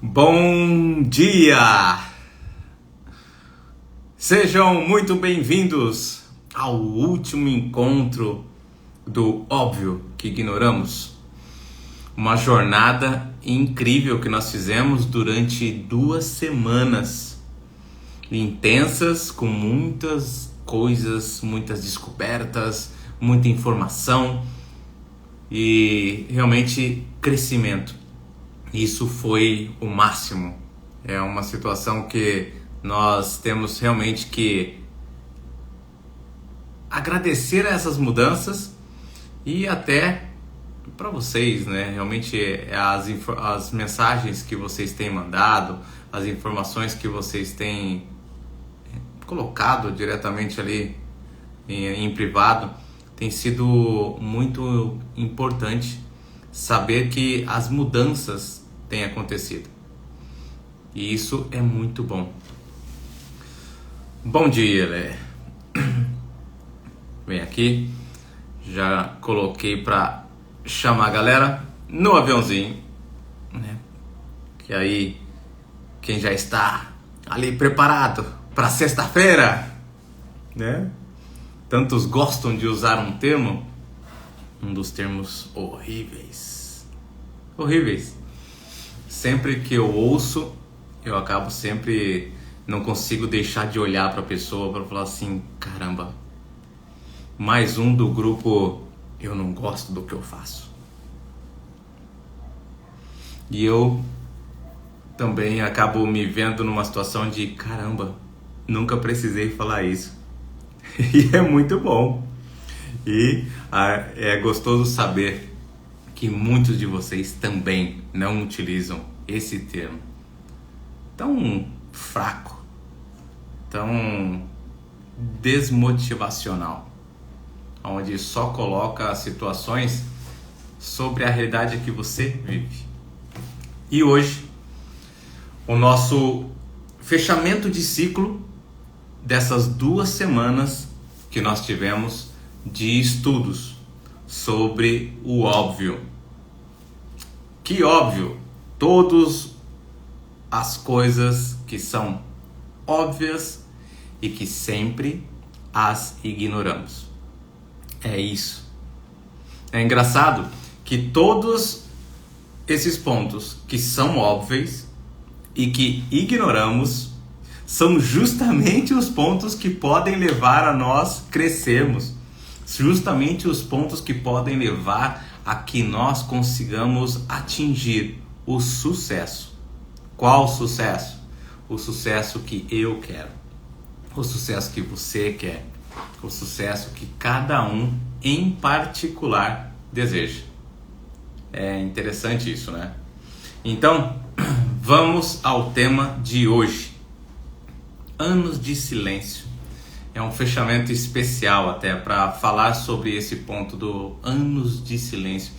Bom dia! Sejam muito bem-vindos ao último encontro do Óbvio que Ignoramos. Uma jornada incrível que nós fizemos durante 2 semanas. Intensas, com muitas coisas, muitas descobertas, muita informação e realmente crescimento. Isso foi o máximo. É uma situação que nós temos realmente que agradecer a essas mudanças e até para vocês, né? Realmente as mensagens que vocês têm mandado, as informações que vocês têm colocado diretamente ali em privado, tem sido muito importante saber que as mudanças têm acontecido. E isso é muito bom. Bom dia, Lê. Vem aqui. Já coloquei para chamar a galera no aviãozinho, né? Que aí quem já está ali preparado para sexta-feira, né? Tantos gostam de usar um dos termos horríveis. Sempre que eu ouço, eu acabo sempre, não consigo deixar de olhar para a pessoa para falar assim, caramba, mais um do grupo, eu não gosto do que eu faço. E eu também acabo me vendo numa situação de, caramba, nunca precisei falar isso. E é muito bom. E é gostoso saber que muitos de vocês também não utilizam esse termo tão fraco, tão desmotivacional, onde só coloca situações sobre a realidade que você vive. E hoje, o nosso fechamento de ciclo dessas 2 semanas que nós tivemos de estudos sobre o óbvio. Que óbvio? Todas as coisas que são óbvias e que sempre as ignoramos. É isso. É engraçado que todos esses pontos que são óbvios e que ignoramos são justamente os pontos que podem levar a nós crescermos. Justamente os pontos que podem levar a que nós consigamos atingir o sucesso. Qual sucesso? O sucesso que eu quero. O sucesso que você quer. O sucesso que cada um em particular deseja. É interessante isso, né? Então, vamos ao tema de hoje. Anos de silêncio. É um fechamento especial até para falar sobre esse ponto do anos de silêncio.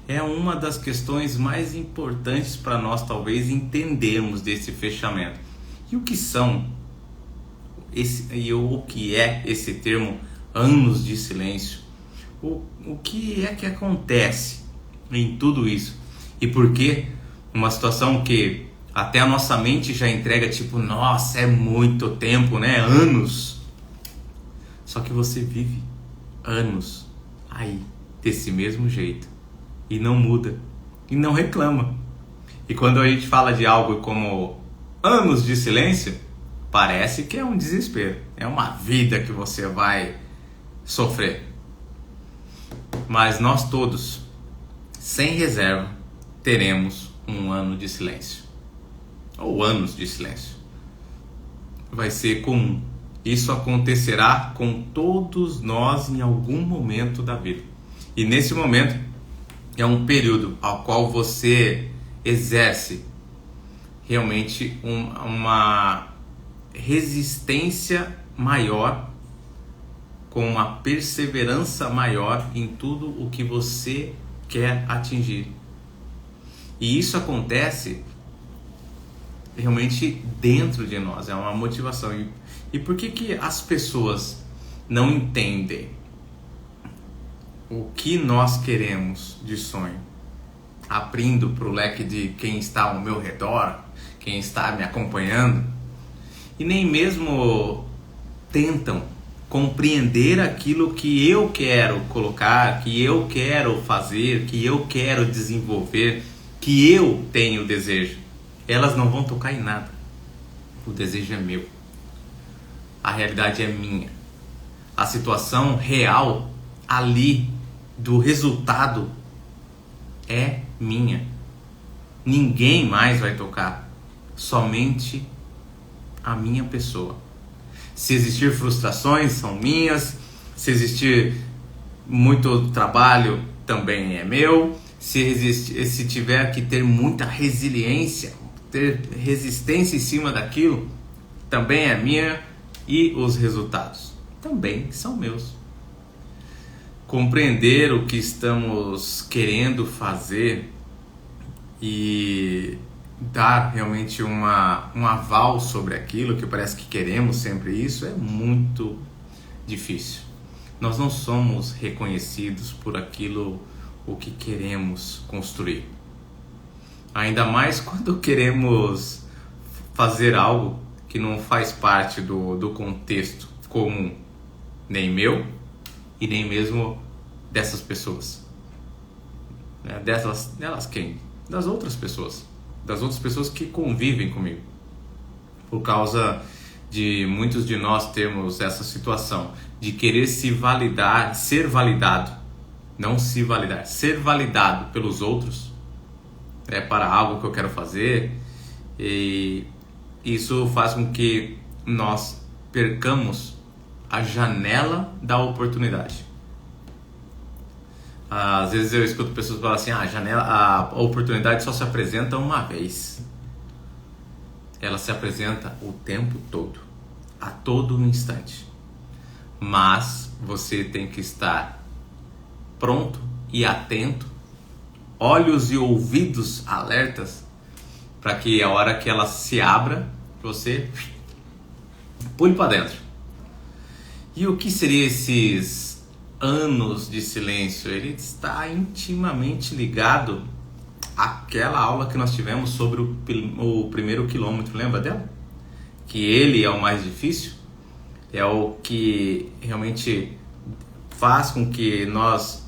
É uma das questões mais importantes para nós talvez entendermos desse fechamento. E o que são o que é esse termo anos de silêncio? O que é que acontece em tudo isso? E por que uma situação que até a nossa mente já entrega tipo, nossa, é muito tempo, né? Anos. Só que você vive anos aí, desse mesmo jeito. E não muda. E não reclama. E quando a gente fala de algo como anos de silêncio, parece que é um desespero. É uma vida que você vai sofrer. Mas nós todos, sem reserva, teremos um ano de silêncio. Ou anos de silêncio. Vai ser comum. Isso acontecerá com todos nós em algum momento da vida. E nesse momento é um período ao qual você exerce realmente uma resistência maior, com uma perseverança maior em tudo o que você quer atingir. E isso acontece realmente dentro de nós, é uma motivação. E por que as pessoas não entendem o que nós queremos de sonho? abrindo para o leque de quem está ao meu redor, quem está me acompanhando, e nem mesmo tentam compreender aquilo que eu quero colocar, que eu quero fazer, que eu quero desenvolver, que eu tenho desejo. Elas não vão tocar em nada. O desejo é meu. A realidade é minha. A situação real ali do resultado é minha. Ninguém mais vai tocar. Somente a minha pessoa. Se existir frustrações, são minhas. Se existir muito trabalho, também é meu. Se tiver que ter muita resiliência, ter resistência em cima daquilo, também é minha. E os resultados também são meus. Compreender o que estamos querendo fazer e dar realmente um aval sobre aquilo que parece que queremos sempre isso é muito difícil. Nós não somos reconhecidos por aquilo o que queremos construir. Ainda mais quando queremos fazer algo que não faz parte do contexto comum, nem meu e nem mesmo dessas pessoas. Delas quem? Das outras pessoas que convivem comigo. Por causa de muitos de nós termos essa situação de querer se validar, ser validado, não se validar, ser validado pelos outros para algo que eu quero fazer, e isso faz com que nós percamos a janela da oportunidade. Às vezes eu escuto pessoas falar assim, a oportunidade só se apresenta uma vez. Ela se apresenta o tempo todo, a todo instante. Mas você tem que estar pronto e atento, olhos e ouvidos alertas, para que a hora que ela se abra, você pule para dentro. E o que seria esses anos de silêncio? Ele está intimamente ligado àquela aula que nós tivemos sobre o primeiro quilômetro, lembra dela? Que ele é o mais difícil, é o que realmente faz com que nós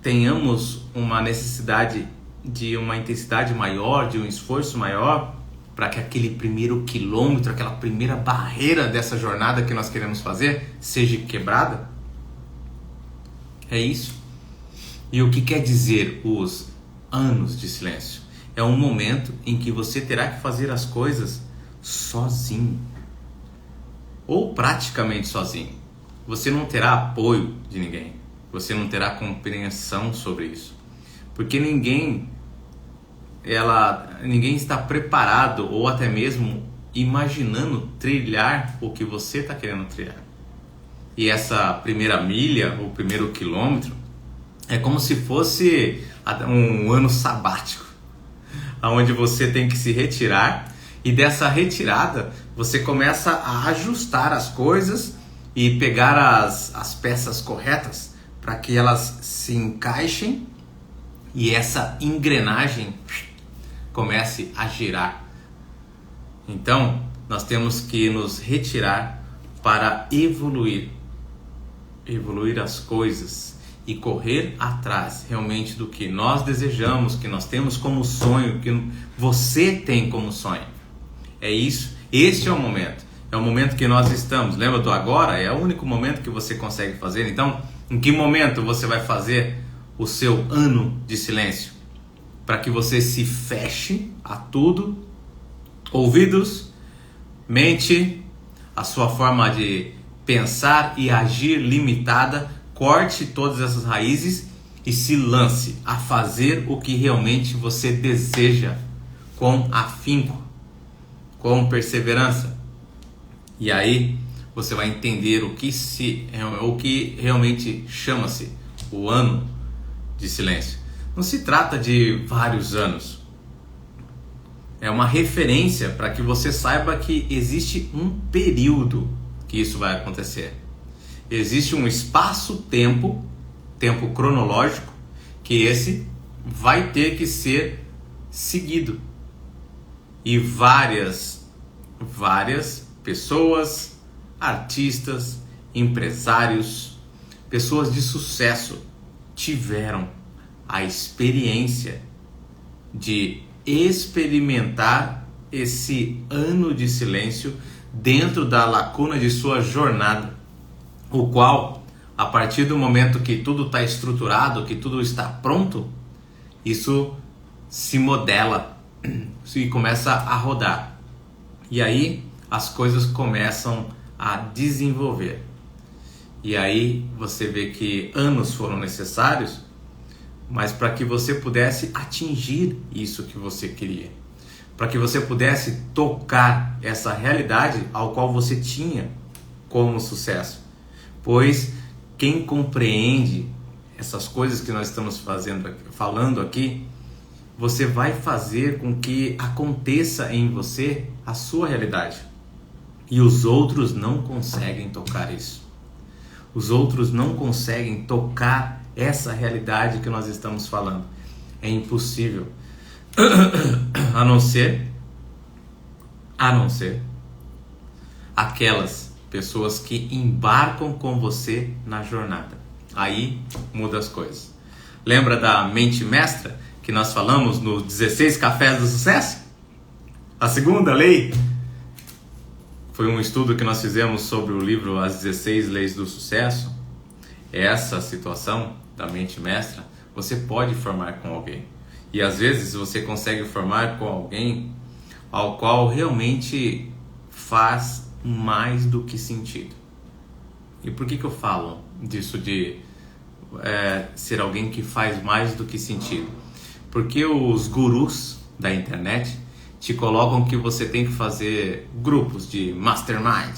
tenhamos uma necessidade de uma intensidade maior, de um esforço maior, para que aquele primeiro quilômetro, aquela primeira barreira dessa jornada que nós queremos fazer, seja quebrada. É isso. E o que quer dizer os anos de silêncio? É um momento em que você terá que fazer as coisas sozinho, ou praticamente sozinho. Você não terá apoio de ninguém, você não terá compreensão sobre isso, porque ninguém está preparado ou até mesmo imaginando trilhar o que você está querendo trilhar. E essa primeira milha, o primeiro quilômetro, é como se fosse um ano sabático, onde você tem que se retirar, e dessa retirada você começa a ajustar as coisas e pegar as peças corretas para que elas se encaixem e essa engrenagem comece a girar. Então, nós temos que nos retirar para evoluir as coisas e correr atrás realmente do que nós desejamos, que nós temos como sonho, que você tem como sonho. É isso, este é o momento. É o momento que nós estamos. Lembra do agora? É o único momento que você consegue fazer. Então, em que momento você vai fazer o seu ano de silêncio? Para que você se feche a tudo, ouvidos, mente, a sua forma de pensar e agir limitada, corte todas essas raízes e se lance a fazer o que realmente você deseja, com afinco, com perseverança. E aí você vai entender o que realmente chama-se o ano de silêncio. Não se trata de vários anos. É uma referência para que você saiba que existe um período que isso vai acontecer. Existe um espaço-tempo, tempo cronológico, que esse vai ter que ser seguido. E várias pessoas, artistas, empresários, pessoas de sucesso tiveram a experiência de experimentar esse ano de silêncio dentro da lacuna de sua jornada, o qual, a partir do momento que tudo está estruturado, que tudo está pronto, isso se modela e começa a rodar. E aí as coisas começam a desenvolver. E aí você vê que anos foram necessários, mas para que você pudesse atingir isso que você queria, para que você pudesse tocar essa realidade ao qual você tinha como sucesso. Pois quem compreende essas coisas que nós estamos falando aqui, você vai fazer com que aconteça em você a sua realidade. E os outros não conseguem tocar isso. Os outros não conseguem tocar essa realidade que nós estamos falando. É impossível. A não ser aquelas pessoas que embarcam com você na jornada. Aí muda as coisas. Lembra da mente mestra que nós falamos nos 16 cafés do sucesso? A segunda lei foi um estudo que nós fizemos sobre o livro As 16 Leis do Sucesso. Essa situação da mente mestra você pode formar com alguém. E às vezes você consegue formar com alguém ao qual realmente faz mais do que sentido. E por que eu falo disso de ser alguém que faz mais do que sentido? Porque os gurus da internet te colocam que você tem que fazer grupos de mastermind,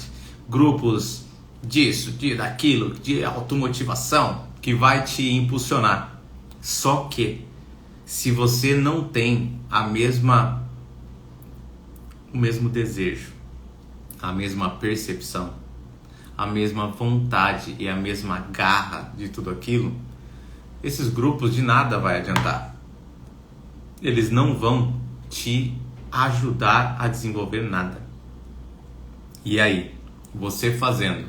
grupos disso, daquilo, de automotivação, que vai te impulsionar. Só que se você não tem o mesmo desejo, a mesma percepção, a mesma vontade e a mesma garra de tudo aquilo, esses grupos de nada vai adiantar. Eles não vão te ajudar a desenvolver nada. E aí, você fazendo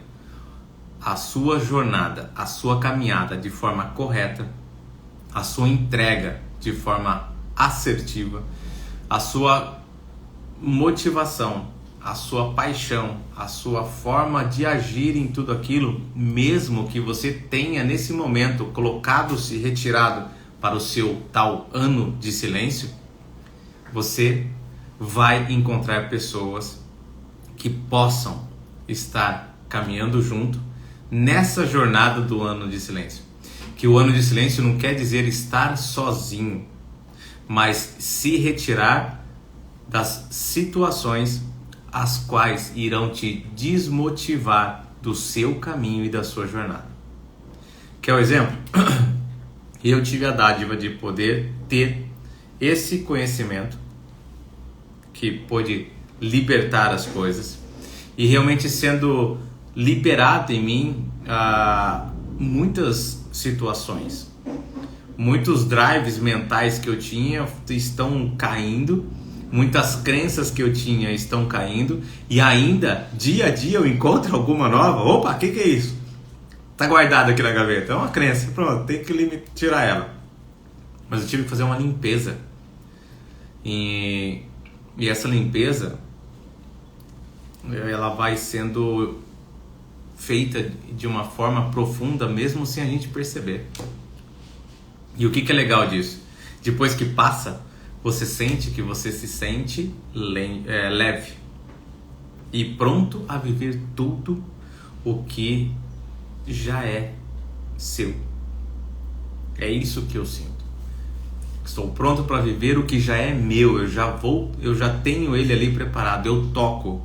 a sua jornada, a sua caminhada de forma correta, a sua entrega de forma assertiva, a sua motivação, a sua paixão, a sua forma de agir em tudo aquilo, mesmo que você tenha nesse momento colocado-se retirado para o seu tal ano de silêncio, você vai encontrar pessoas que possam estar caminhando junto nessa jornada do ano de silêncio. Que o ano de silêncio não quer dizer estar sozinho, mas se retirar das situações as quais irão te desmotivar do seu caminho e da sua jornada. Quer um exemplo? Eu tive a dádiva de poder ter esse conhecimento que pôde libertar as coisas e realmente sendo liberado em mim muitas situações. Muitos drives mentais que eu tinha estão caindo, muitas crenças que eu tinha estão caindo e ainda, dia a dia, eu encontro alguma nova. Opa, o que é isso? Tá guardado aqui na gaveta. É uma crença, pronto, tem que tirar ela. Mas eu tive que fazer uma limpeza. E essa limpeza, ela vai sendo feita de uma forma profunda, mesmo sem a gente perceber. E o que é legal disso? Depois que passa, você sente que você se sente leve e pronto a viver tudo o que já é seu. É isso que eu sinto. Estou pronto para viver o que já é meu. Eu já tenho ele ali preparado. Eu toco.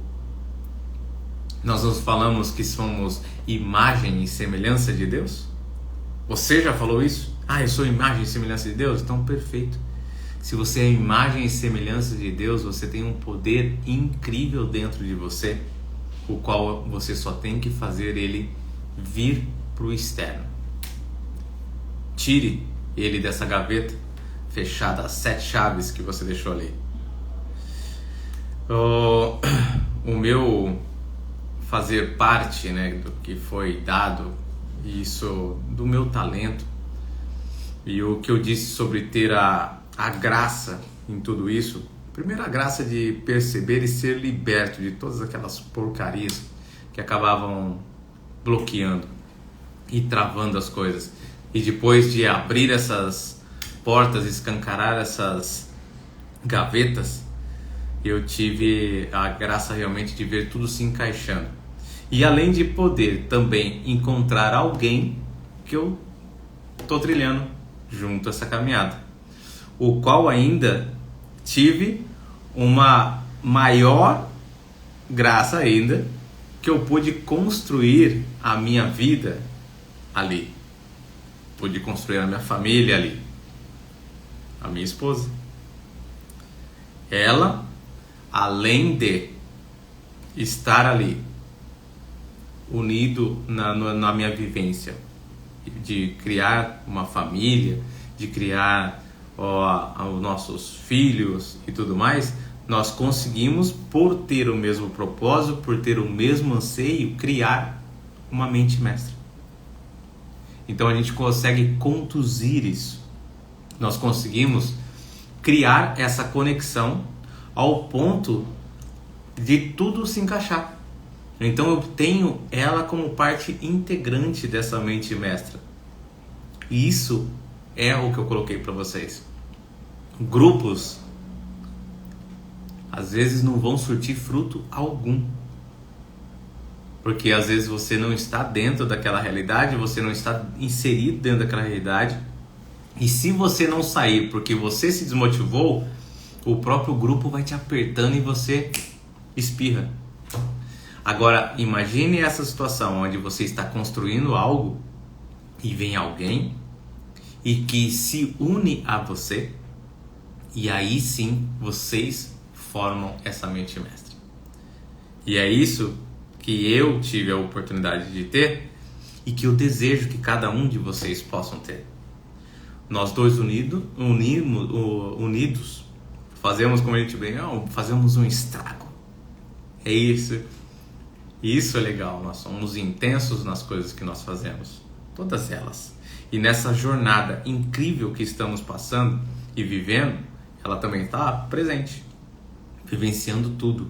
Nós nos falamos que somos imagem e semelhança de Deus. Você já falou isso? Eu sou imagem e semelhança de Deus? Então, perfeito. Se você é imagem e semelhança de Deus, você tem um poder incrível dentro de você, o qual você só tem que fazer ele vir para o externo. Tire ele dessa gaveta, fechada, as 7 chaves que você deixou ali. O meu fazer parte, né, do que foi dado, isso do meu talento, e o que eu disse sobre ter a graça em tudo isso. Primeiro, a graça de perceber e ser liberto de todas aquelas porcarias que acabavam bloqueando e travando as coisas. E depois de abrir essas portas, escancarar essas gavetas, eu tive a graça realmente de ver tudo se encaixando. E além de poder também encontrar alguém que eu estou trilhando junto a essa caminhada, o qual ainda tive uma maior graça ainda, que eu pude construir a minha vida ali. Pude construir a minha família ali. A minha esposa. Ela, além de estar ali, unido na minha vivência, de criar uma família, de criar os nossos filhos e tudo mais, nós conseguimos, por ter o mesmo propósito, por ter o mesmo anseio, criar uma mente mestra. Então a gente consegue conduzir isso. Nós conseguimos criar essa conexão ao ponto de tudo se encaixar. Então eu tenho ela como parte integrante dessa mente mestra. E isso é o que eu coloquei para vocês. Grupos às vezes não vão surtir fruto algum, porque às vezes você não está dentro daquela realidade, você não está inserido dentro daquela realidade, e se você não sair porque você se desmotivou, o próprio grupo vai te apertando e você espirra. Agora imagine essa situação onde você está construindo algo e vem alguém e que se une a você, e aí sim vocês formam essa mente mestra. E é isso que eu tive a oportunidade de ter e que eu desejo que cada um de vocês possam ter. Nós dois unidos, fazemos, como a gente brinca, fazemos um estrago. É isso. Isso é legal. Nós somos intensos nas coisas que nós fazemos. Todas elas. E nessa jornada incrível que estamos passando e vivendo, ela também está presente, vivenciando tudo.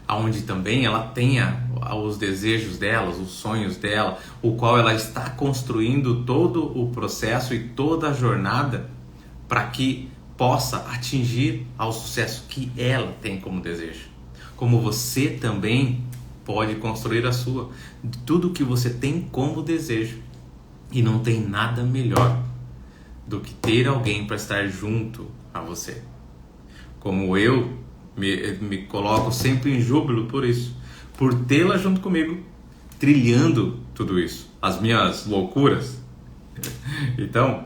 Aonde também ela tenha os desejos dela, os sonhos dela, o qual ela está construindo todo o processo e toda a jornada para que possa atingir ao sucesso que ela tem como desejo. Como você também pode construir a sua, tudo que você tem como desejo. E não tem nada melhor do que ter alguém para estar junto a você. Como eu me coloco sempre em júbilo por isso, por tê-la junto comigo, trilhando tudo isso, as minhas loucuras. Então,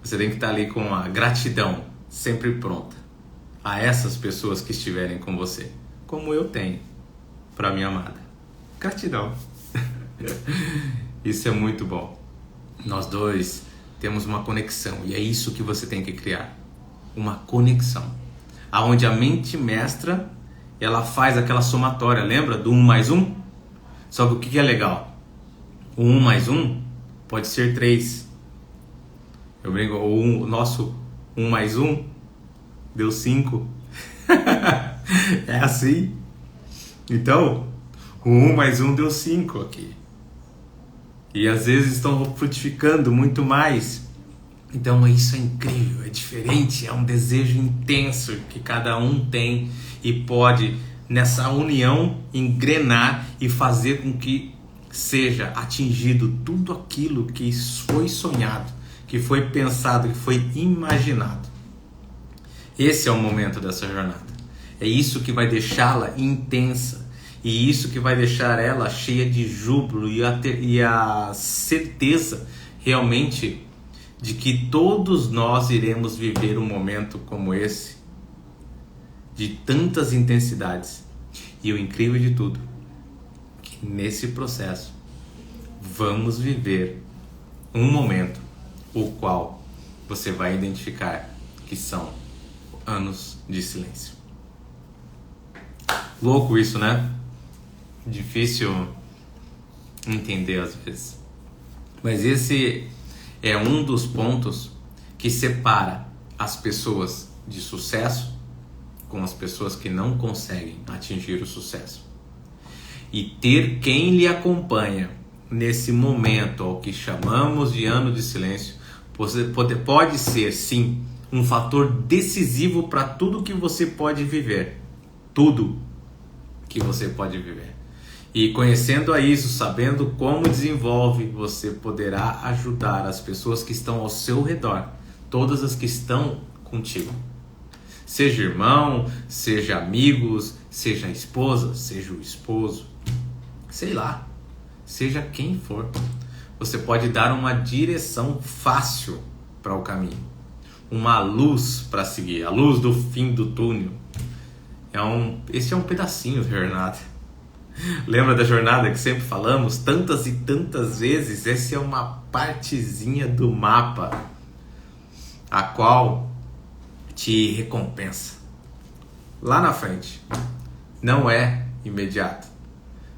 você tem que estar ali com a gratidão sempre pronta a essas pessoas que estiverem com você, como eu tenho para minha amada. Gratidão. Isso é muito bom. Nós dois temos uma conexão, e é isso que você tem que criar, uma conexão, aonde a mente mestra, ela faz aquela somatória, lembra do 1 mais 1? Só que o que é legal? O 1 mais 1 pode ser 3. Eu brinco, o nosso 1 mais 1 deu 5. É assim. Então, o 1 mais 1 deu 5 aqui. E às vezes estão frutificando muito mais. Então isso é incrível, é diferente, é um desejo intenso que cada um tem e pode, nessa união, engrenar e fazer com que seja atingido tudo aquilo que foi sonhado, que foi pensado, que foi imaginado. Esse é o momento dessa jornada. É isso que vai deixá-la intensa. E isso que vai deixar ela cheia de júbilo e a certeza realmente de que todos nós iremos viver um momento como esse, de tantas intensidades. E o incrível de tudo, que nesse processo vamos viver um momento o qual você vai identificar que são anos de silêncio. Louco isso, né? Difícil entender às vezes. Mas esse é um dos pontos que separa as pessoas de sucesso com as pessoas que não conseguem atingir o sucesso. E ter quem lhe acompanha nesse momento, ao que chamamos de ano de silêncio, pode ser sim um fator decisivo para tudo que você pode viver. Tudo que você pode viver. E conhecendo a isso, sabendo como desenvolve, você poderá ajudar as pessoas que estão ao seu redor, todas as que estão contigo. Seja irmão, seja amigos, seja a esposa, seja o esposo, sei lá, seja quem for. Você pode dar uma direção fácil para o caminho, uma luz para seguir, a luz do fim do túnel. Esse é um pedacinho da jornada. Lembra da jornada que sempre falamos tantas e tantas vezes? Essa é uma partezinha do mapa, a qual te recompensa lá na frente. Não é imediato,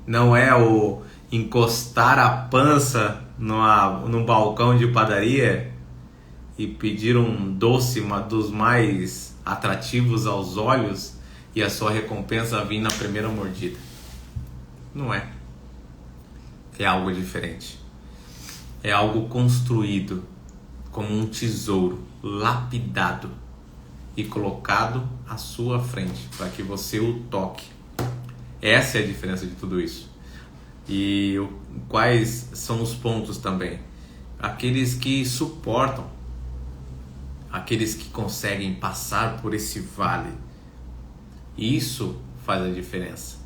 não é o encostar a pança num balcão de padaria e pedir um doce, dos mais atrativos aos olhos, e a sua recompensa vir na primeira mordida. Não é. É algo diferente. É algo construído como um tesouro, lapidado e colocado à sua frente para que você o toque. Essa é a diferença de tudo isso. E quais são os pontos também? Aqueles que suportam, aqueles que conseguem passar por esse vale. Isso faz a diferença.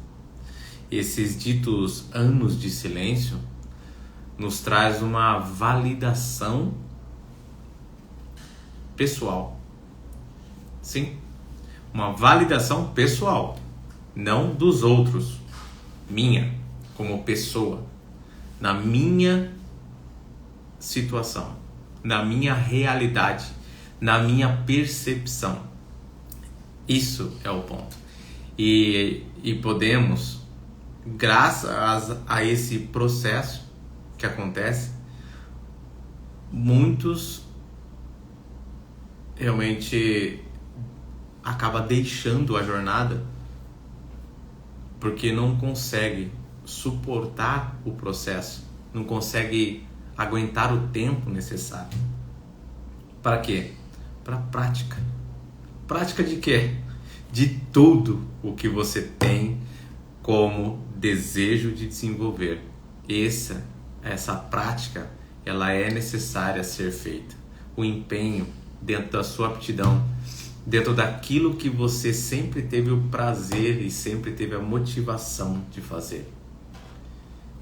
Esses ditos anos de silêncio nos traz uma validação pessoal. Sim, uma validação pessoal, não dos outros, minha, como pessoa, na minha situação, na minha realidade, na minha percepção. Isso é o ponto. E podemos, graças a esse processo que acontece, muitos realmente acaba deixando a jornada porque não consegue suportar o processo, não consegue aguentar o tempo necessário. Para quê? Para prática. Prática de quê? De tudo o que você tem como desejo de desenvolver. Essa prática, ela é necessária ser feita. O empenho dentro da sua aptidão, dentro daquilo que você sempre teve o prazer e sempre teve a motivação de fazer.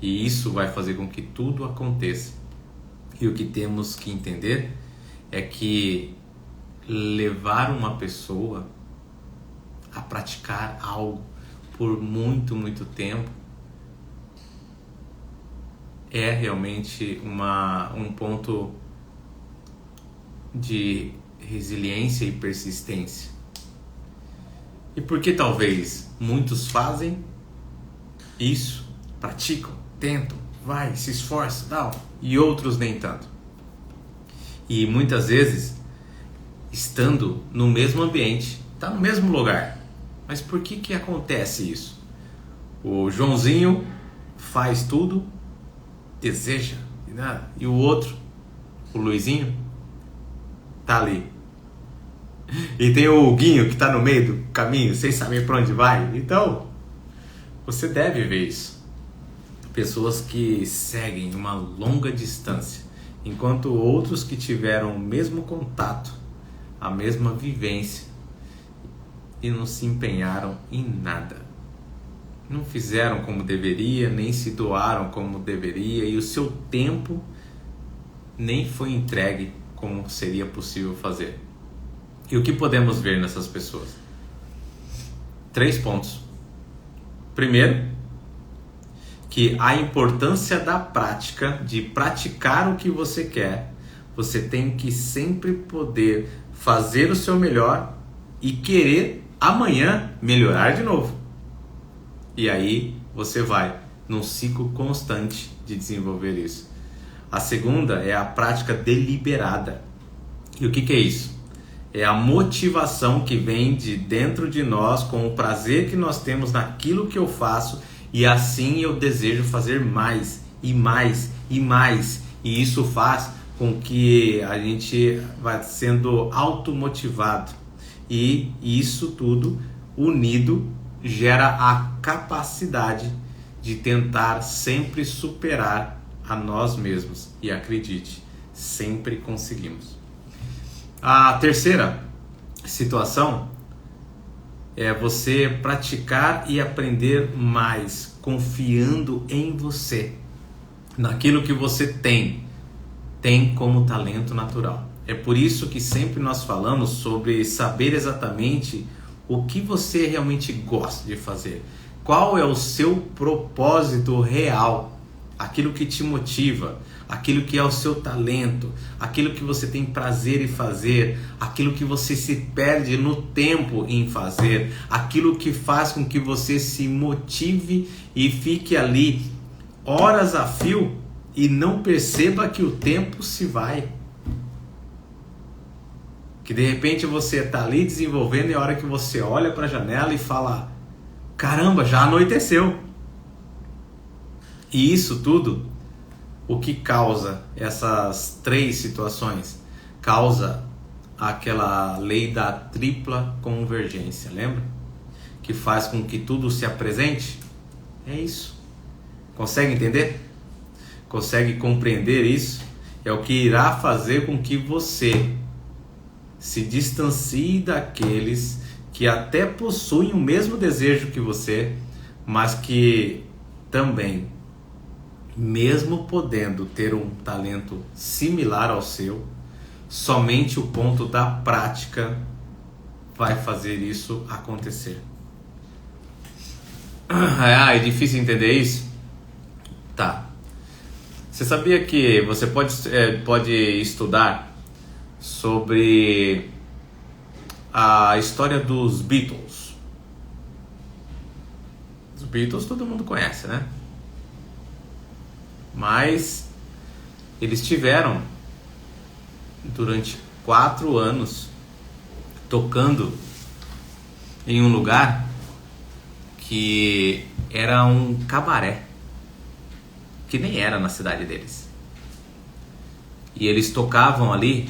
E isso vai fazer com que tudo aconteça. E o que temos que entender é que levar uma pessoa a praticar algo por muito, muito tempo é realmente um ponto de resiliência e persistência. E por que talvez muitos fazem isso, praticam, tentam, se esforçam, tal, e outros nem tanto? E muitas vezes, estando no mesmo ambiente, está no mesmo lugar. Mas por que acontece isso? O Joãozinho faz tudo, deseja, e o outro, o Luizinho, tá ali. E tem o Guinho que está no meio do caminho, sem saber para onde vai. Então, você deve ver isso. Pessoas que seguem uma longa distância, enquanto outros que tiveram o mesmo contato, a mesma vivência, e não se empenharam em nada. Não fizeram como deveria, nem se doaram como deveria, e o seu tempo nem foi entregue como seria possível fazer. E o que podemos ver nessas pessoas? 3 pontos. Primeiro, que a importância da prática, de praticar o que você quer, você tem que sempre poder fazer o seu melhor e querer amanhã melhorar de novo. E aí você vai num ciclo constante de desenvolver isso. A segunda é a prática deliberada. E o que é isso? É a motivação que vem de dentro de nós com o prazer que nós temos naquilo que eu faço, e assim eu desejo fazer mais e mais e mais. E isso faz com que a gente vá sendo automotivado. E isso tudo unido gera a capacidade de tentar sempre superar a nós mesmos. E acredite, sempre conseguimos. A terceira situação é você praticar e aprender mais, confiando em você, naquilo que você tem como talento natural. É por isso que sempre nós falamos sobre saber exatamente o que você realmente gosta de fazer. Qual é o seu propósito real? Aquilo que te motiva, aquilo que é o seu talento, aquilo que você tem prazer em fazer, aquilo que você se perde no tempo em fazer, aquilo que faz com que você se motive e fique ali horas a fio e não perceba que o tempo se vai. Que de repente você está ali desenvolvendo e a hora que você olha para a janela e fala: caramba, já anoiteceu. E isso tudo, o que causa essas três situações? Causa aquela lei da tripla convergência, lembra? Que faz com que tudo se apresente? É isso. Consegue entender? Consegue compreender isso? É o que irá fazer com que você se distancie daqueles que até possuem o mesmo desejo que você, mas que também, mesmo podendo ter um talento similar ao seu, somente o ponto da prática vai fazer isso acontecer. É difícil entender isso? Tá. Você sabia que você pode estudar sobre a história dos Beatles? Os Beatles todo mundo conhece, né? Mas eles tiveram durante 4 anos tocando em um lugar que era um cabaré, que nem era na cidade deles. E eles tocavam ali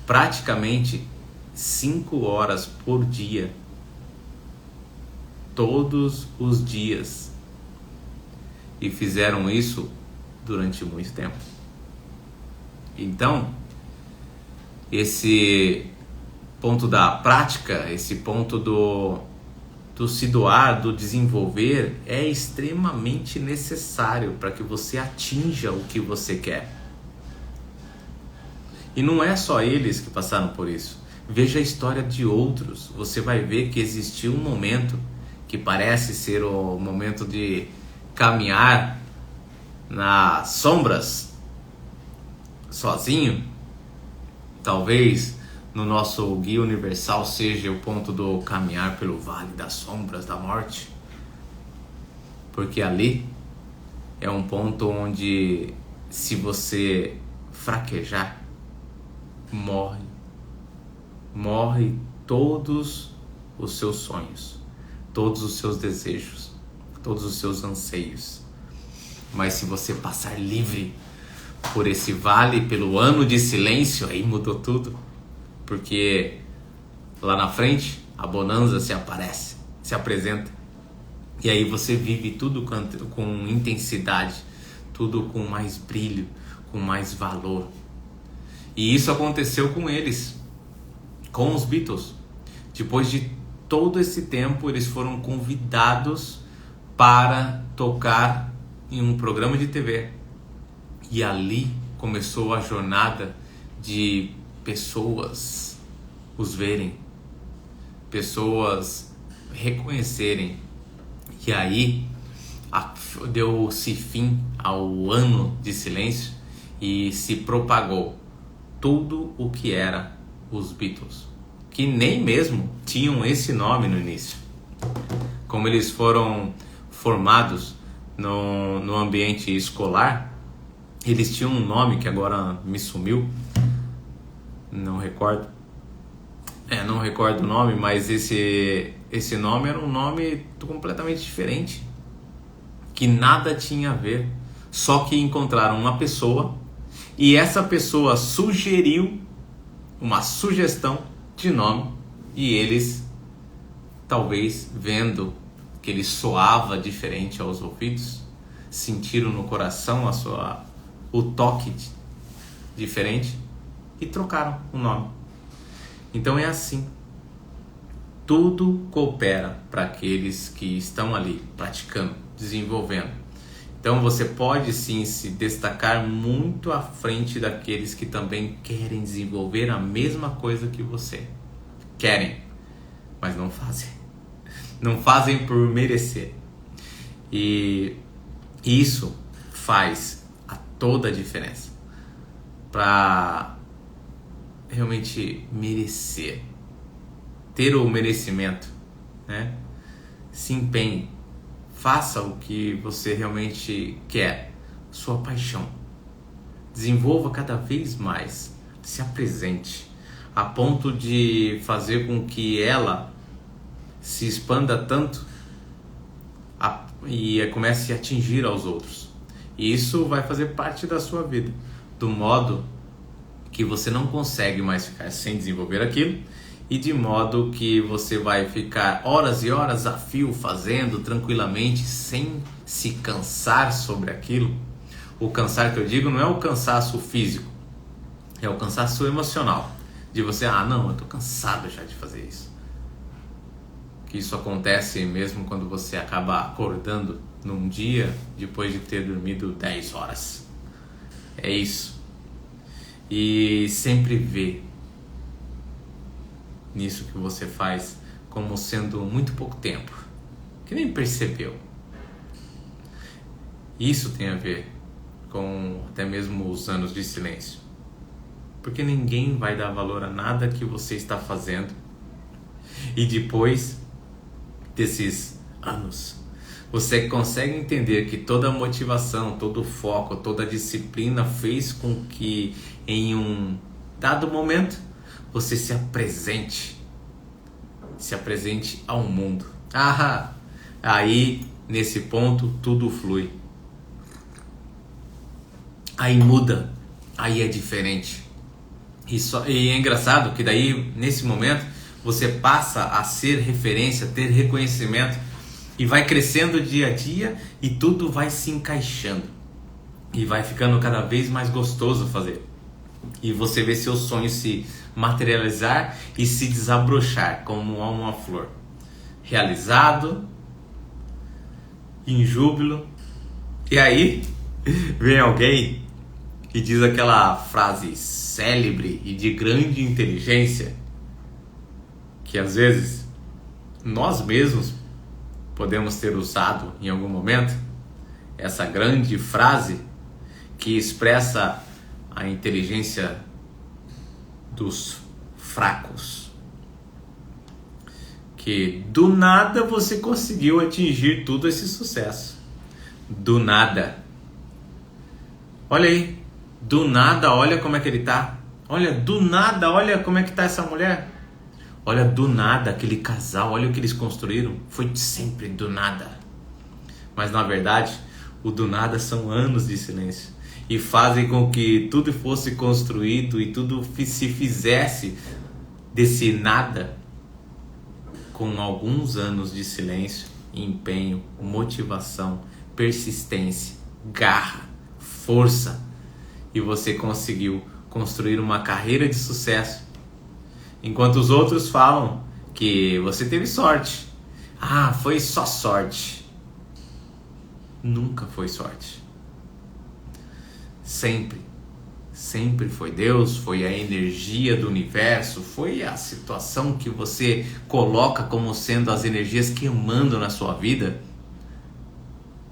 praticamente 5 horas por dia, todos os dias, e fizeram isso durante muito tempo. Então, esse ponto da prática, esse ponto do se doar, do desenvolver, é extremamente necessário para que você atinja o que você quer. E não é só eles que passaram por isso. Veja a história de outros. Você vai ver que existiu um momento que parece ser o momento de caminhar nas sombras, sozinho. Talvez no nosso guia universal seja o ponto do caminhar pelo vale das sombras da morte. Porque ali é um ponto onde, se você fraquejar, morre todos os seus sonhos, todos os seus desejos, todos os seus anseios. Mas se você passar livre por esse vale, pelo ano de silêncio, aí mudou tudo, porque lá na frente a bonança se apresenta, e aí você vive tudo com intensidade, tudo com mais brilho, com mais valor. E isso aconteceu com eles, com os Beatles. Depois de todo esse tempo, eles foram convidados para tocar em um programa de TV. E ali começou a jornada de pessoas os verem, pessoas reconhecerem. E aí deu-se fim ao ano de silêncio e se propagou tudo o que era os Beatles, que nem mesmo tinham esse nome no início. Como eles foram formados no ambiente escolar, eles tinham um nome que agora me sumiu, não recordo o nome, mas esse nome era um nome completamente diferente, que nada tinha a ver, só que encontraram uma pessoa e essa pessoa sugeriu uma sugestão de nome e eles, talvez vendo que ele soava diferente aos ouvidos, sentiram no coração o toque diferente e trocaram o nome. Então é assim, tudo coopera para aqueles que estão ali praticando, desenvolvendo. Então você pode sim se destacar muito à frente daqueles que também querem desenvolver a mesma coisa que você. Querem, mas não fazem. Não fazem por merecer. E isso faz toda a diferença para realmente merecer, ter o merecimento, né? Se empenhe, faça o que você realmente quer, sua paixão, desenvolva cada vez mais, se apresente, a ponto de fazer com que ela se expanda tanto e comece a atingir aos outros. E isso vai fazer parte da sua vida, do modo que você não consegue mais ficar sem desenvolver aquilo e de modo que você vai ficar horas e horas a fio fazendo tranquilamente sem se cansar sobre aquilo. O cansar que eu digo não é o cansaço físico, é o cansaço emocional, de você, não, eu tô cansado já de fazer isso. Que isso acontece mesmo quando você acaba acordando num dia depois de ter dormido 10 horas. É isso. E sempre vê nisso que você faz como sendo muito pouco tempo, que nem percebeu. Isso tem a ver com até mesmo os anos de silêncio, porque ninguém vai dar valor a nada que você está fazendo e depois desses anos você consegue entender que toda a motivação, todo o foco, toda a disciplina fez com que em um dado momento você se apresente ao mundo. Aí nesse ponto tudo flui, aí muda, aí é diferente. E é engraçado que daí nesse momento você passa a ser referência, ter reconhecimento e vai crescendo dia a dia e tudo vai se encaixando e vai ficando cada vez mais gostoso fazer. E você vê seus sonhos se materializar e se desabrochar como uma flor, realizado, em júbilo. E aí vem alguém e diz aquela frase célebre e de grande inteligência que às vezes nós mesmos podemos ter usado em algum momento, essa grande frase que expressa a inteligência dos fracos, que do nada você conseguiu atingir todo esse sucesso, do nada. Olha aí, do nada, olha como é que ele tá, olha, do nada, olha como é que tá essa mulher. Olha, do nada, aquele casal, olha o que eles construíram. Foi sempre do nada. Mas na verdade, o do nada são anos de silêncio. E fazem com que tudo fosse construído e tudo se fizesse desse nada com alguns anos de silêncio, empenho, motivação, persistência, garra, força. E você conseguiu construir uma carreira de sucesso. Enquanto os outros falam que você teve sorte. Foi só sorte. Nunca foi sorte. Sempre foi Deus, foi a energia do universo, foi a situação que você coloca como sendo as energias que mandam na sua vida.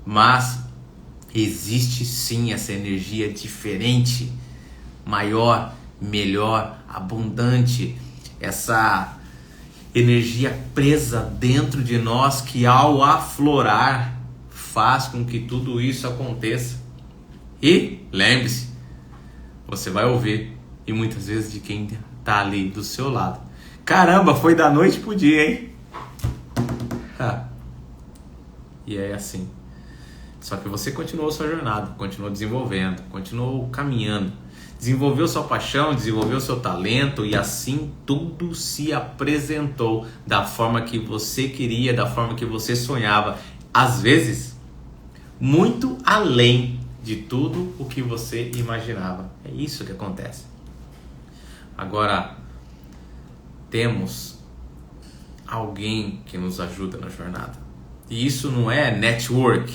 Mas existe sim essa energia diferente, maior, melhor, abundante, essa energia presa dentro de nós que ao aflorar faz com que tudo isso aconteça. E lembre-se, você vai ouvir, e muitas vezes de quem está ali do seu lado: caramba, foi da noite pro dia, hein? E é assim. Só que você continuou sua jornada, continuou desenvolvendo, continuou caminhando, desenvolveu sua paixão, desenvolveu seu talento, e assim tudo se apresentou da forma que você queria, da forma que você sonhava, às vezes muito além de tudo o que você imaginava. É isso que acontece. Agora, temos alguém que nos ajuda na jornada. E isso não é network,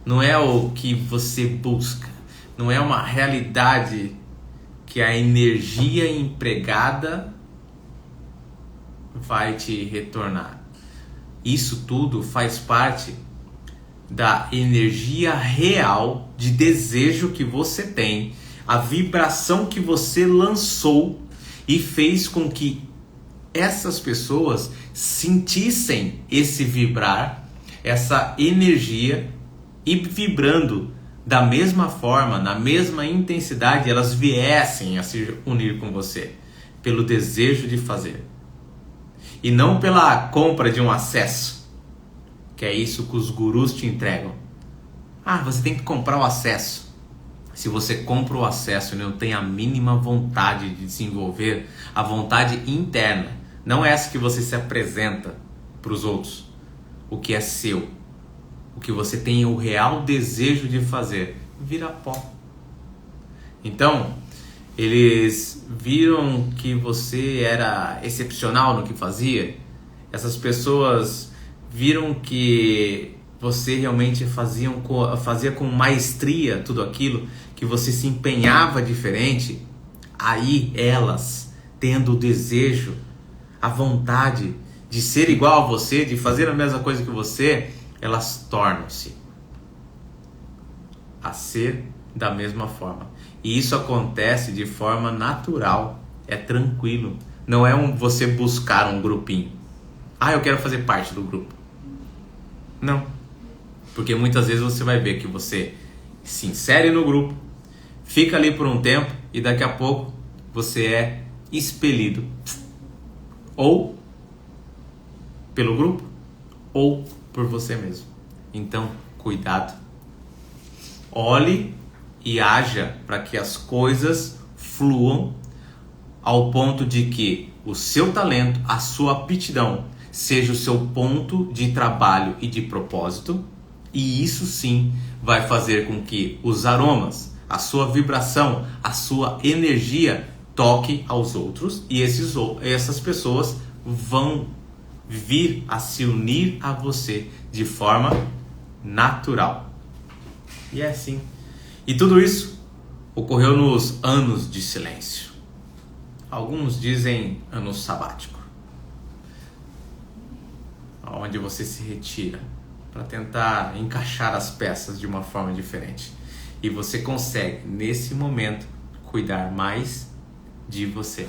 não é o que você busca, não é uma realidade que a energia empregada vai te retornar. Isso tudo faz parte da energia real de desejo que você tem, a vibração que você lançou e fez com que essas pessoas sentissem esse vibrar, essa energia, e vibrando da mesma forma, na mesma intensidade, elas viessem a se unir com você pelo desejo de fazer e não pela compra de um acesso, que é isso que os gurus te entregam. Você tem que comprar o acesso. Se você compra o acesso e não tem a mínima vontade de desenvolver, a vontade interna, não é essa que você se apresenta para os outros, o que é seu, o que você tem o real desejo de fazer, vira pó. Então, eles viram que você era excepcional no que fazia. Essas pessoas viram que você realmente fazia com maestria tudo aquilo, que você se empenhava diferente. Aí elas, tendo o desejo, a vontade de ser igual a você, de fazer a mesma coisa que você, elas tornam-se a ser da mesma forma. E isso acontece de forma natural, é tranquilo. Não é você buscar um grupinho. Eu quero fazer parte do grupo. Não. Porque muitas vezes você vai ver que você se insere no grupo, fica ali por um tempo e daqui a pouco você é expelido. Ou pelo grupo, ou por você mesmo. Então, cuidado. Olhe e haja para que as coisas fluam ao ponto de que o seu talento, a sua aptidão, seja o seu ponto de trabalho e de propósito. E isso sim vai fazer com que os aromas, a sua vibração, a sua energia toque aos outros, e essas pessoas vão vir a se unir a você de forma natural. E é assim. E tudo isso ocorreu nos anos de silêncio. Alguns dizem ano sabático, onde você se retira para tentar encaixar as peças de uma forma diferente. E você consegue, nesse momento, cuidar mais de você,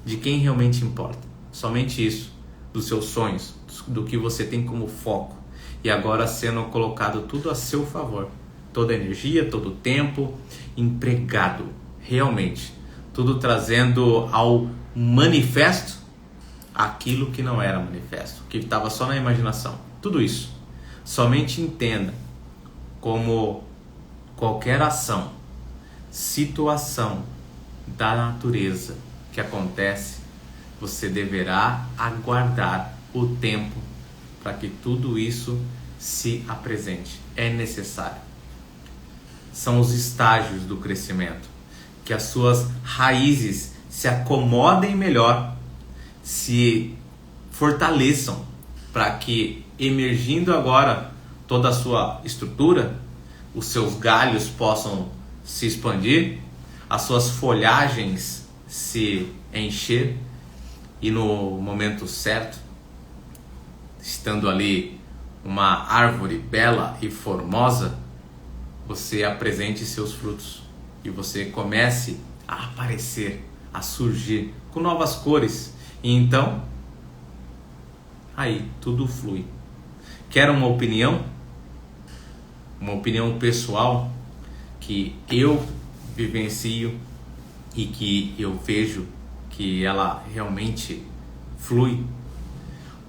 de quem realmente importa. Somente isso, dos seus sonhos, do que você tem como foco. E agora sendo colocado tudo a seu favor. Toda a energia, todo o tempo empregado, realmente. Tudo trazendo ao manifesto aquilo que não era manifesto, que estava só na imaginação. Tudo isso. Somente entenda como qualquer ação, situação da natureza que acontece, você deverá aguardar o tempo para que tudo isso se apresente. É necessário. São os estágios do crescimento, que as suas raízes se acomodem melhor, se fortaleçam, para que, emergindo agora toda a sua estrutura, os seus galhos possam se expandir, as suas folhagens se encher, e no momento certo, estando ali uma árvore bela e formosa, você apresente seus frutos e você comece a aparecer, a surgir com novas cores. E então, aí tudo flui. Quer uma opinião? Uma opinião pessoal que eu vivencio e que eu vejo que ela realmente flui?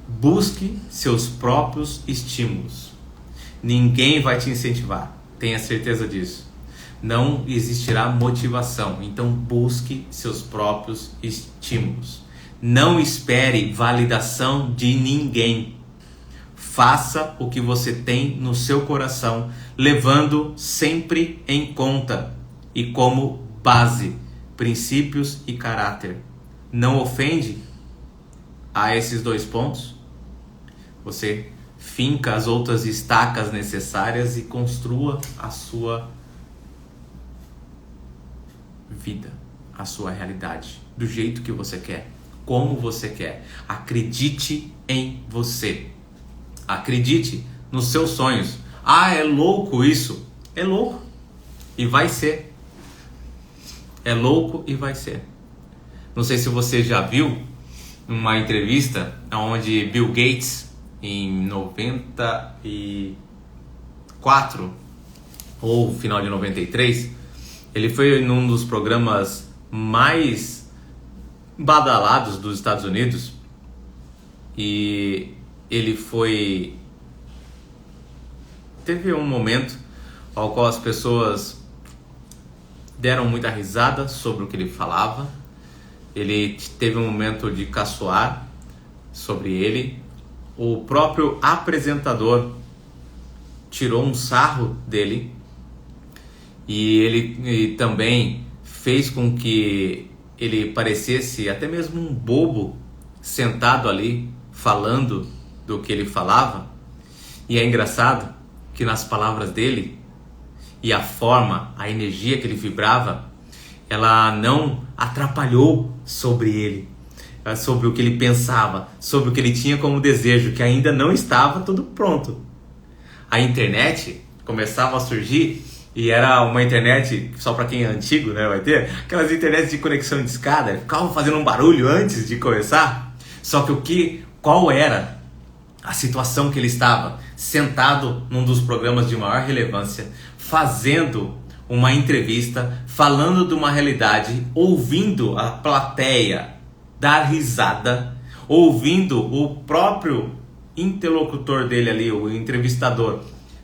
Busque seus próprios estímulos. Ninguém vai te incentivar, tenha certeza disso. Não existirá motivação, então busque seus próprios estímulos. Não espere validação de ninguém. Faça o que você tem no seu coração, levando sempre em conta e como base princípios e caráter. Não ofende a esses 2 pontos? Você finca as outras estacas necessárias e construa a sua vida, a sua realidade, do jeito que você quer, como você quer. Acredite em você. Acredite nos seus sonhos. Ah, é louco isso? É louco. E vai ser. É louco e vai ser. Não sei se você já viu uma entrevista onde Bill Gates, em 94 ou final de 93, ele foi num dos programas mais badalados dos Estados Unidos e ele teve um momento ao qual as pessoas deram muita risada sobre o que ele falava. Ele teve um momento de caçoar sobre ele. O próprio apresentador tirou um sarro dele e ele também fez com que ele parecesse até mesmo um bobo sentado ali falando do que ele falava. E é engraçado que nas palavras dele e a forma, a energia que ele vibrava, ela não atrapalhou sobre ele, sobre o que ele pensava, sobre o que ele tinha como desejo, que ainda não estava tudo pronto. A internet começava a surgir e era uma internet, só para quem é antigo, né, vai ter aquelas internets de conexão de escada, ficavam fazendo um barulho antes de começar. Só que qual era a situação que ele estava? Sentado num dos programas de maior relevância, fazendo uma entrevista, falando de uma realidade, ouvindo a plateia dar risada, ouvindo o próprio interlocutor dele ali, o entrevistador,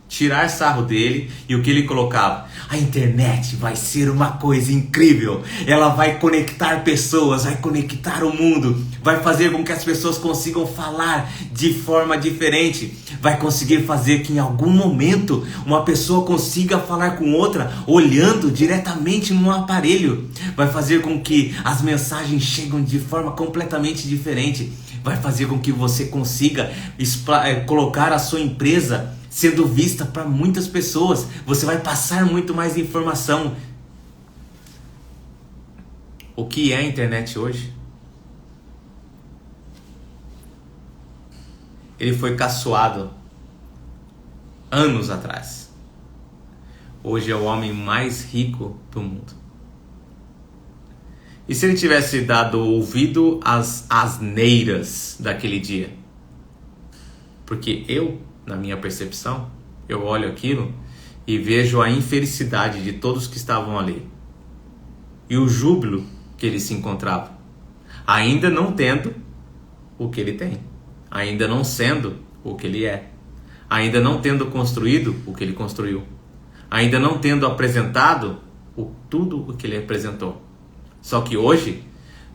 tirar sarro dele. E o que ele colocava: a internet vai ser uma coisa incrível, ela vai conectar pessoas, vai conectar o mundo, vai fazer com que as pessoas consigam falar de forma diferente, vai conseguir fazer que em algum momento uma pessoa consiga falar com outra olhando diretamente num aparelho, vai fazer com que as mensagens cheguem de forma completamente diferente, vai fazer com que você consiga colocar a sua empresa sendo vista para muitas pessoas, você vai passar muito mais informação. O que é a internet hoje? Ele foi caçoado anos atrás. Hoje é o homem mais rico do mundo. E se ele tivesse dado ouvido às asneiras daquele dia? Porque na minha percepção, eu olho aquilo e vejo a infelicidade de todos que estavam ali. E o júbilo que ele se encontrava. Ainda não tendo o que ele tem. Ainda não sendo o que ele é. Ainda não tendo construído o que ele construiu. Ainda não tendo apresentado tudo o que ele apresentou. Só que hoje,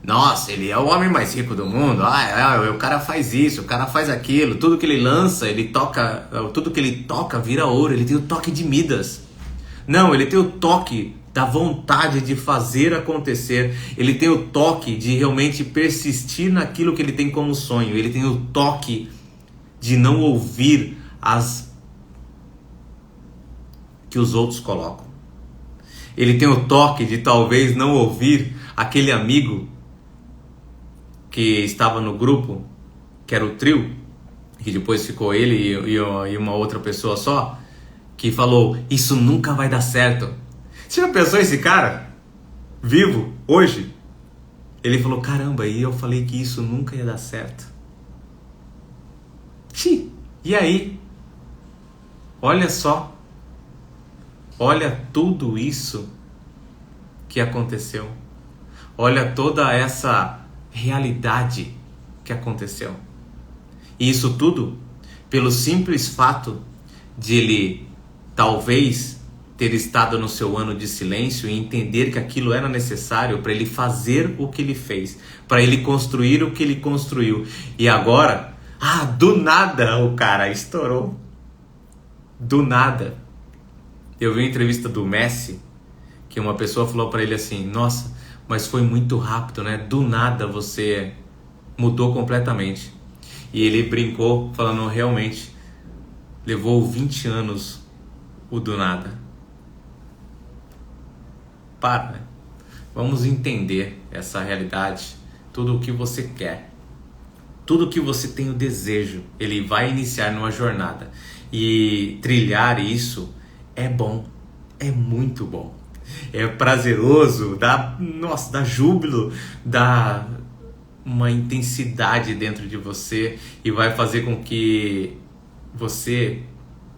nossa, ele é o homem mais rico do mundo, o cara faz isso, o cara faz aquilo, tudo que ele lança, ele toca, tudo que ele toca vira ouro, ele tem o toque de Midas. Não, ele tem o toque da vontade de fazer acontecer, ele tem o toque de realmente persistir naquilo que ele tem como sonho, ele tem o toque de não ouvir as que os outros colocam. Ele tem o toque de talvez não ouvir aquele amigo que estava no grupo, que era o trio, que depois ficou ele e uma outra pessoa só, que falou: isso nunca vai dar certo. Você já pensou esse cara? vivo hoje. Ele falou, caramba, e eu falei que isso nunca ia dar certo. E aí? Olha só. Olha tudo isso que aconteceu. Olha toda essa realidade que aconteceu. E isso tudo pelo simples fato de ele talvez ter estado no seu ano de silêncio e entender que aquilo era necessário para ele fazer o que ele fez, para ele construir o que ele construiu. E agora, do nada o cara estourou. Do nada. Eu vi uma entrevista do Messi, que uma pessoa falou para ele assim, nossa, mas foi muito rápido, né? Do nada você mudou completamente. E ele brincou, falando, realmente, levou 20 anos o do nada. Né? Vamos entender essa realidade. Tudo o que você quer, tudo o que você tem o desejo, ele vai iniciar numa jornada. E trilhar isso é bom, é muito bom. É prazeroso, dá júbilo, dá uma intensidade dentro de você e vai fazer com que você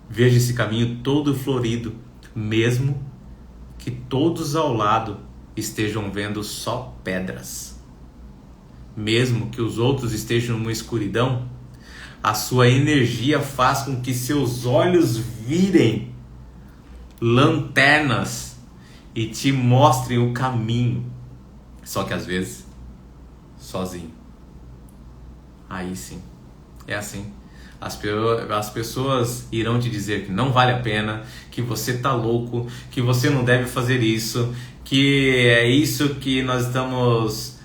veja esse caminho todo florido, mesmo que todos ao lado estejam vendo só pedras. Mesmo que os outros estejam numa escuridão, a sua energia faz com que seus olhos virem lanternas e te mostrem o caminho. Só que às vezes, sozinho. Aí sim, é assim. As pessoas irão te dizer que não vale a pena, que você tá louco, que você não deve fazer isso, que é isso que nós estamos,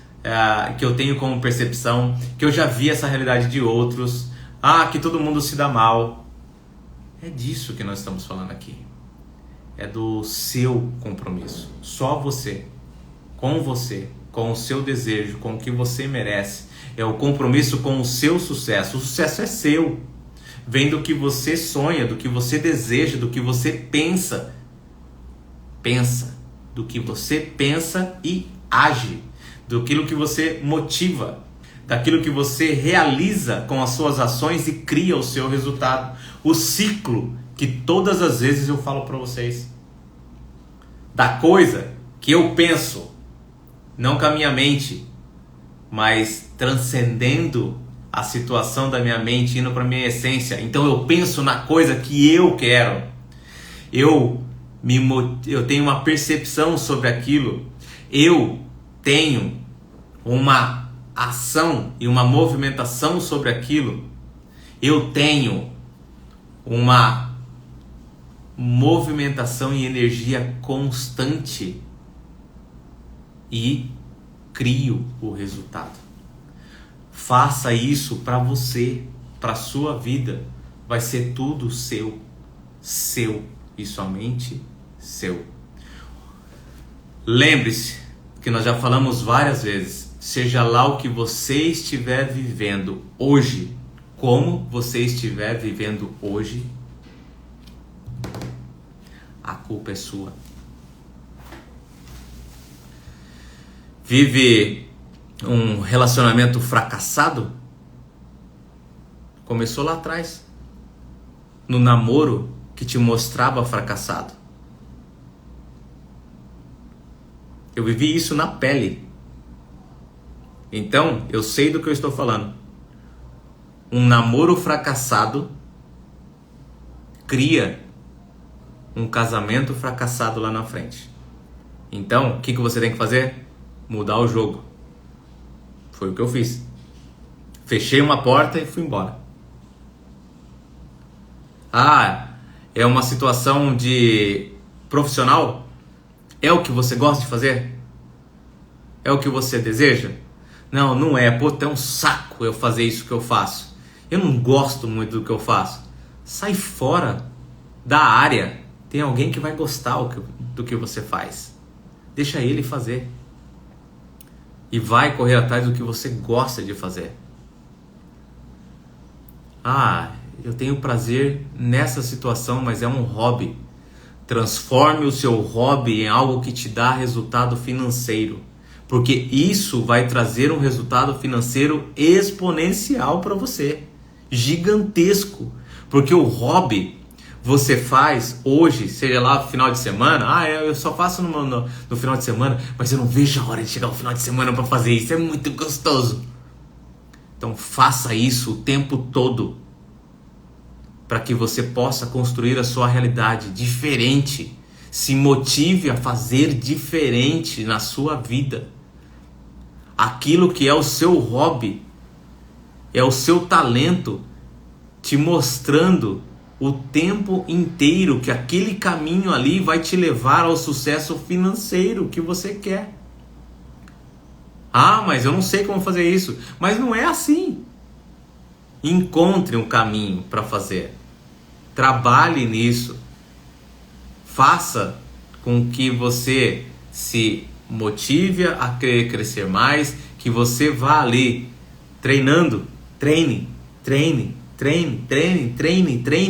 que eu tenho como percepção, que eu já vi essa realidade de outros, que todo mundo se dá mal. É disso que nós estamos falando aqui. É do seu compromisso. Só você, com o seu desejo, com o que você merece. É o compromisso com o seu sucesso. O sucesso é seu. Vem do que você sonha, do que você deseja, do que você pensa. Pensa. Do que você pensa e age. Daquilo que você motiva. Daquilo que você realiza com as suas ações e cria o seu resultado. O ciclo que todas as vezes eu falo para vocês. Da coisa que eu penso, não com a minha mente, mas transcendendo a situação da minha mente, indo para a minha essência. Então eu penso na coisa que eu quero. Eu tenho uma percepção sobre aquilo. Eu tenho uma ação e uma movimentação sobre aquilo. Eu tenho uma movimentação e energia constante e crio o resultado. Faça isso para você, para sua vida. Vai ser tudo seu e somente seu. Lembre-se que nós já falamos várias vezes, seja lá o que você estiver vivendo hoje, como você estiver vivendo hoje, a culpa é sua. Vive um relacionamento fracassado? Começou lá atrás, no namoro que te mostrava fracassado. Eu vivi isso na pele. Então, eu sei do que eu estou falando. Um namoro fracassado cria um casamento fracassado lá na frente. Então, o que você tem que fazer? Mudar o jogo. Foi o que eu fiz. Fechei uma porta e fui embora. É uma situação de profissional? É o que você gosta de fazer? É o que você deseja? Não, não é. Pô, é um saco eu fazer isso que eu faço. Eu não gosto muito do que eu faço. Sai fora da área. Tem alguém que vai gostar do que você faz. Deixa ele fazer. E vai correr atrás do que você gosta de fazer. Eu tenho prazer nessa situação, mas é um hobby. Transforme o seu hobby em algo que te dá resultado financeiro, porque isso vai trazer um resultado financeiro exponencial para você, gigantesco, porque o hobby você faz hoje, seja lá no final de semana, eu só faço no final de semana, mas eu não vejo a hora de chegar o final de semana para fazer isso, é muito gostoso. Então faça isso o tempo todo, para que você possa construir a sua realidade diferente. Se motive a fazer diferente na sua vida. Aquilo que é o seu hobby, é o seu talento, te mostrando o tempo inteiro que aquele caminho ali vai te levar ao sucesso financeiro que você quer. Mas eu não sei como fazer isso. Mas não é assim. Encontre um caminho para fazer. Trabalhe nisso. Faça com que você se motive a querer crescer mais, que você vá ali treinando, treine,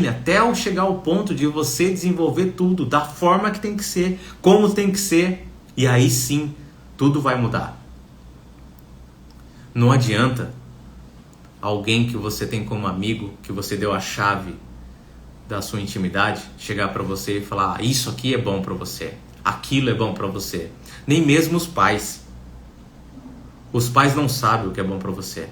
até chegar ao ponto de você desenvolver tudo da forma que tem que ser, como tem que ser, e aí sim, tudo vai mudar. Não adianta alguém que você tem como amigo, que você deu a chave da sua intimidade, chegar para você e falar: isso aqui é bom para você, aquilo é bom para você. Nem mesmo os pais. Os pais não sabem o que é bom para você.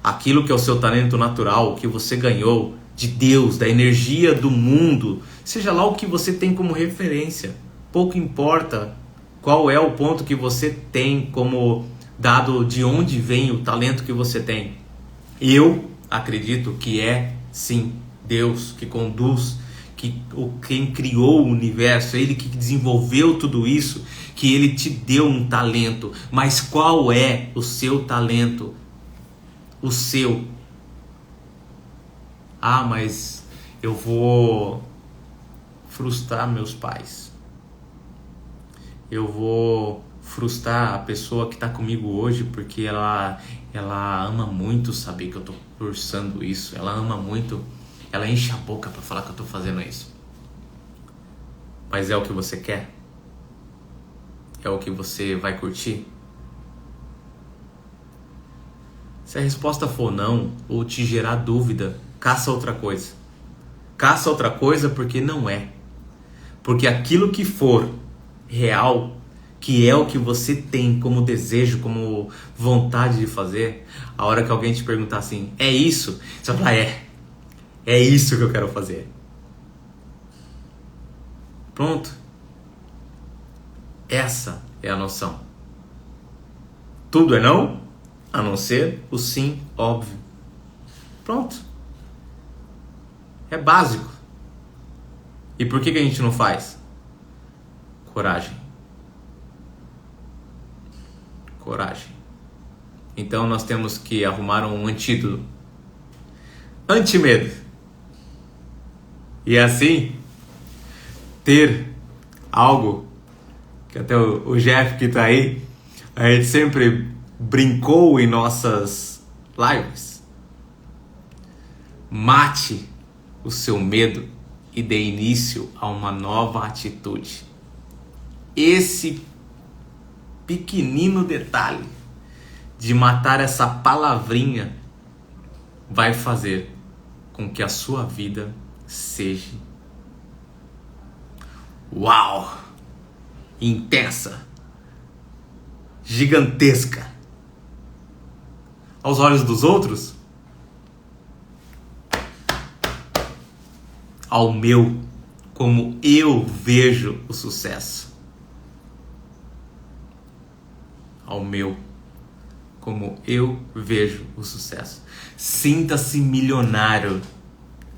Aquilo que é o seu talento natural, o que você ganhou de Deus, da energia do mundo, seja lá o que você tem como referência. Pouco importa qual é o ponto que você tem como dado de onde vem o talento que você tem. Eu acredito que é sim Deus que conduz, quem criou o universo, Ele que desenvolveu tudo isso, que Ele te deu um talento. Mas qual é o seu talento? O seu. Mas eu vou frustrar meus pais. Eu vou frustrar a pessoa que está comigo hoje, porque ela ama muito saber que eu estou cursando isso. Ela ama muito, ela enche a boca para falar que eu estou fazendo isso. Mas é o que você quer? É o que você vai curtir? Se a resposta for não, ou te gerar dúvida, caça outra coisa. Caça outra coisa, porque não é. Porque aquilo que for real, que é o que você tem como desejo, como vontade de fazer, a hora que alguém te perguntar assim: é isso? Você vai falar: é isso que eu quero fazer. Pronto. Essa é a noção. Tudo é não, a não ser o sim óbvio. Pronto. É básico. E por que a gente não faz? Coragem. Coragem. Então nós temos que arrumar um antídoto. Antimedo. E assim, ter algo que até o Jeff que tá aí, a gente sempre brincou em nossas lives. Mate o seu medo e dê início a uma nova atitude. Esse pequenino detalhe de matar essa palavrinha vai fazer com que a sua vida seja uau, intensa, gigantesca. Aos olhos dos outros, ao meu, como eu vejo o sucesso. Ao meu, como eu vejo o sucesso. Sinta-se milionário.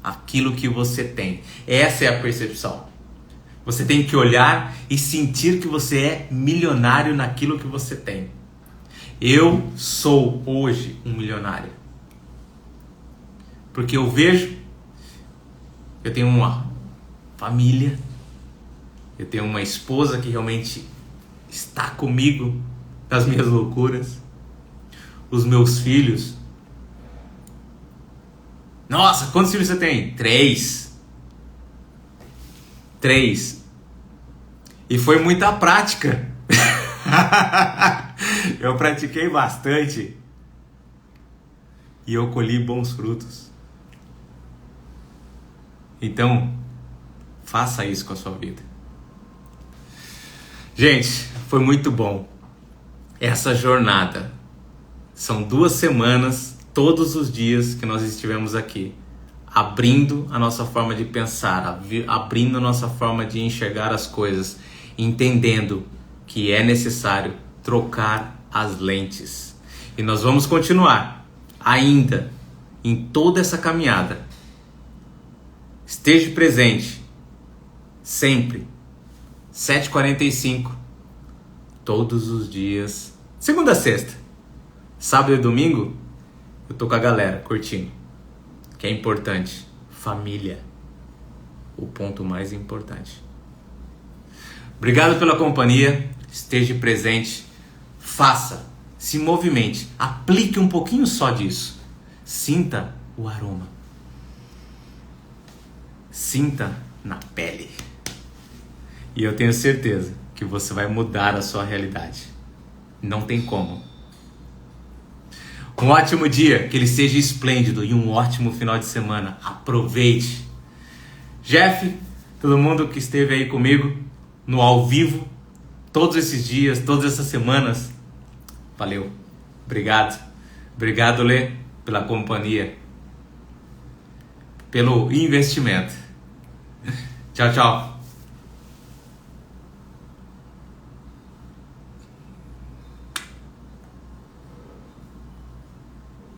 Aquilo que você tem. Essa é a percepção. Você tem que olhar e sentir que você é milionário naquilo que você tem. Eu sou hoje um milionário. Porque eu vejo, eu tenho uma família, eu tenho uma esposa que realmente está comigo nas minhas loucuras, os meus filhos. Nossa, quantos filhos você tem? 3. 3. E foi muita prática. Eu pratiquei bastante. E eu colhi bons frutos. Então, faça isso com a sua vida. Gente, foi muito bom essa jornada. São 2 semanas, todos os dias que nós estivemos aqui, abrindo a nossa forma de pensar, abrindo a nossa forma de enxergar as coisas, entendendo que é necessário trocar as lentes. E nós vamos continuar ainda em toda essa caminhada. Esteja presente sempre, 7h45, todos os dias, segunda a sexta. Sábado e domingo eu tô com a galera curtindo, que é importante. Família, o ponto mais importante. Obrigado pela companhia. Esteja presente, faça, se movimente, aplique um pouquinho só disso. Sinta o aroma, sinta na pele, e eu tenho certeza que você vai mudar a sua realidade. Não tem como. Um ótimo dia, que ele seja esplêndido, e um ótimo final de semana. Aproveite. Jeff, todo mundo que esteve aí comigo no ao vivo, todos esses dias, todas essas semanas, valeu. Obrigado. Obrigado, Lê, pela companhia, pelo investimento. Tchau, tchau.